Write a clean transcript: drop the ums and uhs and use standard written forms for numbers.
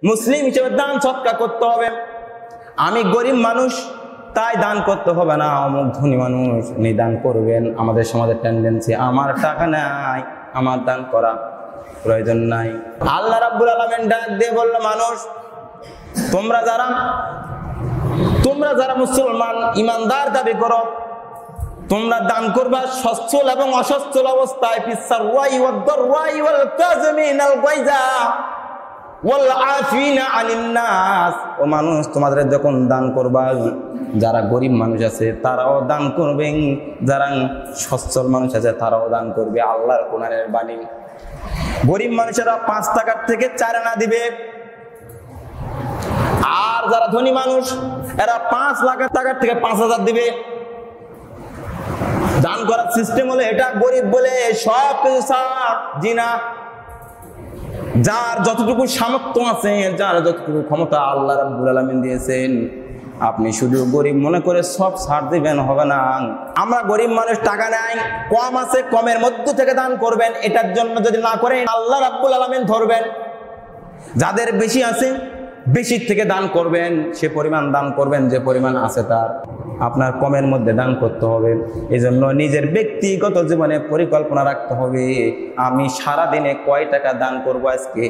মুসলিম হিসেবে দান সৎকা করতে হবে। আমি গরিব মানুষ তাই দান করতে হবে না, অমুক ধনী মানুষ উনি দান করবেন। আমাদের সমাজের টেন্ডেন্সি আমার টাকা নাই, আমার দান করা প্রয়োজন নাই। আল্লাহ রাব্বুল আলামিন ডাক দিয়ে বলল, মানুষ তোমরা যারা মুসলমান ইমানদার দাবি করো, তোমরা দান করবা সচ্ছল এবং অসচ্ছল অবস্থায়। ফিসসারওয়াই ওয়াদ-দারওয়াই ওয়াল কাযিমিনাল গায়যা ওয়াল আফিনা আনিন নাস। ও মানুষ, তোমাদের যখন দান করবা, যারা গরিব মানুষ আছে তারাও দান করবে, যারা সচ্ছল মানুষ আছে তারাও দান করবে। আল্লাহর কোরআনের বাণী। গরিব মানুষেরা 5 টাকার থেকে 4 আনা দিবে, আর যারা ধনী মানুষ এরা 5 লাখ টাকার থেকে 5,000 দিবে। দান করার সিস্টেম হলো এটা। গরিব বলে সব কিছু ছাড়, জিনা। যার যতটুকু সামর্থ্য আছে, যার যতটুকু ক্ষমতা আল্লাহ রাব্বুল আলামিন দিয়েছেন, আপনি শুধু গরিব মনে করে সব ছাড় দিবেন হবে না। আমরা গরিব মানুষ, টাকা নাই, কম আছে, কমের মধ্য থেকে দান করবেন। এটার জন্য যদি না করেন আল্লাহ রাব্বুল আলামিন ধরবেন। যাদের বেশি আছে বেশির থেকে দান করবেন, সে পরিমাণ দান করবেন যে পরিমাণ আছে তার। আপনার কমের মধ্যে দান করতে হবে। এই জন্য নিজের ব্যক্তিগত জীবনে পরিকল্পনা রাখতে হবে, আমি সারা দিনে কয় টাকা দান করবো আজকে।